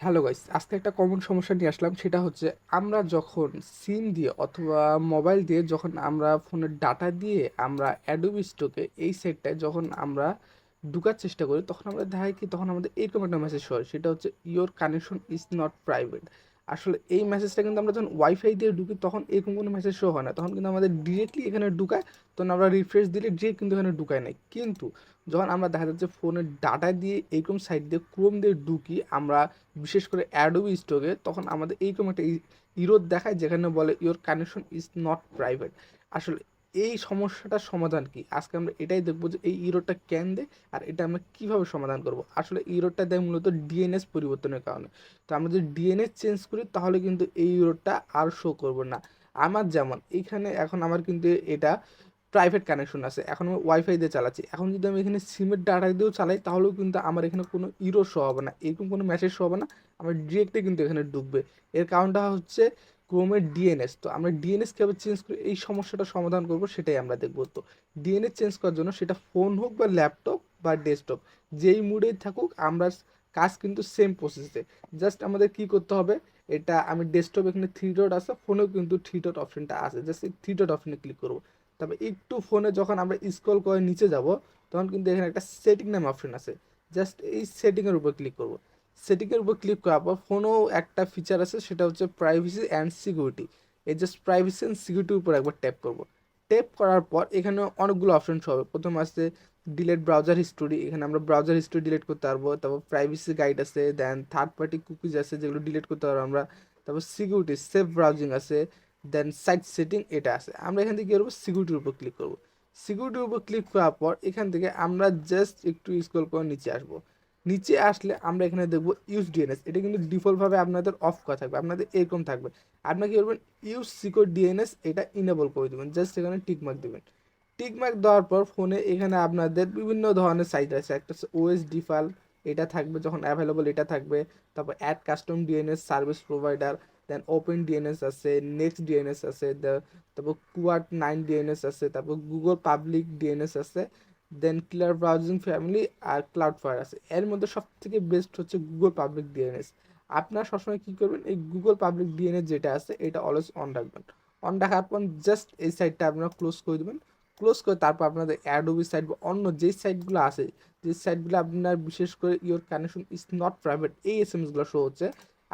Hello guys, আজকে একটা common সমস্যা নিয়ে আসলাম। সেটা হচ্ছে আমরা যখন সিম দিয়ে অথবা মোবাইল দিয়ে যখন আমরা ফোনের ডাটা দিয়ে আমরা অ্যাডোবি স্টকে এই সেটটায় যখন আমরা ঢুকার চেষ্টা করি, তখন আমরা দেখা কি তখন আমাদের এরকম একটা মেসেজ হয়, সেটা হচ্ছে your connection is not private. আসলে এই মেসেজটা কিন্তু আমরা যখন ওয়াইফাই দিয়ে ঢুকি তখন এরকম কোনো মেসেজ শো হয় না, তখন কিন্তু আমাদের ডিরেক্টলি এখানে ঢুকায়। তখন আমরা রিফ্রেশ দিলে ডিরেক্ট কিন্তু এখানে ঢুকায় নাই। কিন্তু যখন আমরা দেখা যাচ্ছে ফোনের ডাটা দিয়ে এইরকম সাইট দিয়ে ক্রোম দিয়ে ঢুকি আমরা, বিশেষ করে অ্যাডোবি স্টকে, তখন আমাদের এইরকম একটা ইরোর দেখায় যেখানে বলে your connection is not private. আসলে এই সমস্যাটার সমাধান কি, আজকে আমরা এটাই দেখবো যে এই ইরোরটা কেন দেয় আর এটা আমরা কিভাবে সমাধান করব। আসলে ইরোরটা দেয় মূলত ডিএনএস পরিবর্তনের কারণে। তো আমরা যদি ডিএনএস চেঞ্জ করি তাহলে কিন্তু এই ইরোরটা আর শো করবো না। আমার যেমন এইখানে এখন আমার কিন্তু এটা প্রাইভেট কানেকশন আছে, এখন আমি ওয়াইফাই দিয়ে চালাচ্ছি। এখন যদি আমি এখানে সিমের ডাটা দিয়েও চালাই তাহলেও কিন্তু আমার এখানে কোনো ইরো শো হবে না, এরকম কোনো মেসেজ শো হবে না। আমার ডিরেক্টলি কিন্তু এখানে ঢুকবে। এর কারণটা হচ্ছে ক্রোমের ডিএনএস। তো আমরা ডিএনএস কীভাবে চেঞ্জ করে এই সমস্যাটা সমাধান করব সেটাই আমরা দেখবো। তো ডিএনএস চেঞ্জ করার জন্য সেটা ফোন হোক বা ল্যাপটপ বা ডেস্কটপ, যেই মুডেই থাকুক আমরা কাজ কিন্তু সেম প্রসেসে। জাস্ট আমাদের কি করতে হবে, এটা আমি ডেস্কটপ এখানে থ্রি ডট আছে, ফোনেও কিন্তু থ্রি ডট অপশনটা আছে, জাস্ট এই থ্রি ডট অপশনে ক্লিক করবো। তবে একটু ফোনে যখন আমরা স্ক্রল করে নিচে যাব তখন কিন্তু এখানে একটা সেটিং নামে অপশন আছে, জাস্ট এই সেটিংয়ের উপর ক্লিক করব। সেটিংয়ের উপর ক্লিক করার পর ফোনেও একটা ফিচার আছে, সেটা হচ্ছে প্রাইভেসি অ্যান্ড সিকিউরিটি। এই জাস্ট প্রাইভেসি অ্যান্ড সিকিউরিটির উপর একবার ট্যাপ করব। ট্যাপ করার পর এখানে অনেকগুলো অপশন হবে। প্রথম আছে ডিলেট ব্রাউজার হিস্টোরি, এখানে আমরা ব্রাউজার হিস্টোরি ডিলিট করতে পারবো। তারপর প্রাইভেসি গাইড আছে, দেন থার্ড পার্টি কুকিজ আছে যেগুলো ডিলিট করতে পারবো আমরা। তারপর সিকিউরিটি সেফ ব্রাউজিং আছে, দেন সাইট সেটিং এটা আছে। আমরা এখান থেকে কী করবো, সিকিউরিটির উপর ক্লিক করবো। সিকিউরিটির উপর ক্লিক করার পর এখান থেকে আমরা জাস্ট একটু স্ক্রল করে নিচে আসবো। নিচে আসলে আমরা এখানে দেখবো ইউজ ডিএনএস, এটা কিন্তু ডিফল্টভাবে আপনাদের অফ করা থাকবে, আপনাদের এরকম থাকবে। আপনার কী করবেন, ইউজ সিকিউর ডিএনএস এটা ইনেবল করে দেবেন, জাস্ট এখানে টিকমার্ক দেবেন। টিকমার্ক দেওয়ার পর ফোনে এখানে আপনাদের বিভিন্ন ধরনের সাইট আছে, একটা হচ্ছে ওএস ডিফল্ট, এটা থাকবে যখন অ্যাভেলেবল, এটা থাকবে। তারপর add custom DNS service provider, then open DNS আছে, নেক্সট ডিএনএস আছে, তারপর কুয়াট 9 ডিএনএস আছে, তারপর গুগল পাবলিক ডিএনএস আছে, দেন ক্লিয়ার ব্রাউজিং ফ্যামিলি আর ক্লাউড ফায়ার আছে। এর মধ্যে সব থেকে বেস্ট হচ্ছে গুগল পাবলিক ডিএনএস। আপনারা সবসময় কী করবেন, এই গুগল পাবলিক ডিএনএস যেটা আছে এটা অলওয়েজ অন রাখবেন। অন রাখার পর জাস্ট এই সাইটটা আপনারা ক্লোজ করে দেবেন। ক্লোজ করে তারপর আপনাদের অ্যাডোবি সাইট বা অন্য যেই সাইটগুলো আছে, যে সাইটগুলো আপনার বিশেষ করে your connection is not private এই এসএমএসগুলো শো হচ্ছে,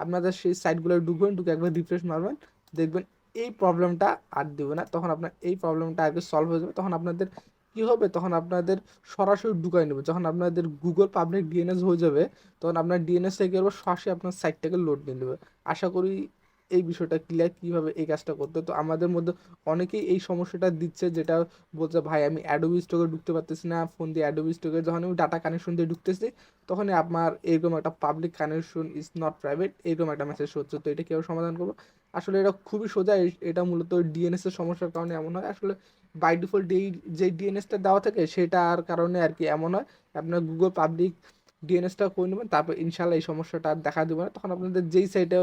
আপনাদের সেই সাইটগুলো ঢুকবেন, ঢুকে একবার রিফ্রেশ মারবেন, দেখবেন এই প্রবলেমটা আর দেবে না। তখন আপনার এই প্রবলেমটা আগে সলভ হয়ে যাবে। তখন আপনাদের কী হবে, তখন আপনাদের সরাসরি ঢুকাই নেবে। যখন আপনাদের গুগল পাবলিক ডিএনএস হয়ে যাবে তখন আপনার ডিএনএস থেকে সরাসরি আপনার সাইটটাকে লোড নিয়ে নেবে। আশা করি এই বিষয়টা ক্লিয়ার, কীভাবে এই কাজটা করতে। তো আমাদের মধ্যে অনেকেই এই সমস্যাটা দিচ্ছে, যেটা বলছে ভাই আমি অ্যাডোবি স্টকে ঢুকতে পারতেছি না, ফোন দিয়ে অ্যাডোবি স্টকে যখন আমি ডাটা কানেকশন দিয়ে ঢুকতেছি তখনই আপনার এরকম একটা public connection is not private এরকম একটা মেসেজ হচ্ছে। তো এটা কীভাবে সমাধান করবো, আসলে এটা খুবই সোজা। এটা মূলত ডিএনএস এর সমস্যার কারণে এমন হয়। আসলে বাই ডিফল্ট এই যে ডিএনএসটা দেওয়া থাকে সেটার কারণে আর কি এমন হয়। আপনার গুগল পাবলিক ডিএনএসটা করে নেবেন, তারপর ইনশাল্লাহ এই সমস্যাটা আর দেখা দেবে না। তখন আপনাদের যেই সাইটে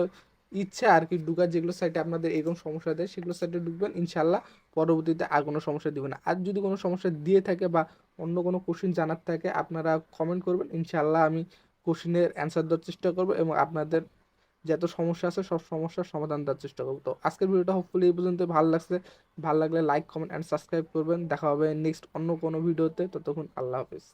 ইচ্ছা আর কি ঢুকার, যেগুলো সাইটে আপনাদের এরকম সমস্যা দেয় সেগুলো সাইটে ঢুকবেন, ইনশাল্লাহ পরবর্তীতে আর কোনো সমস্যা দিবে না। আর যদি কোনো সমস্যা দিয়ে থাকে বা অন্য কোনো কোশ্চিন জানার থাকে আপনারা কমেন্ট করবেন, ইনশাল্লাহ আমি কোশ্চিনের অ্যান্সার দেওয়ার চেষ্টা করবো এবং আপনাদের যত সমস্যা আছে সব সমস্যার সমাধান দেওয়ার চেষ্টা করবো। তো আজকের ভিডিওটা হোপফুলি এই পর্যন্ত ভালো লাগছে। ভালো লাগলে লাইক কমেন্ট অ্যান্ড সাবস্ক্রাইব করবেন। দেখা হবে নেক্সট অন্য কোনো ভিডিওতে। ততক্ষণ আল্লাহ হাফিজ।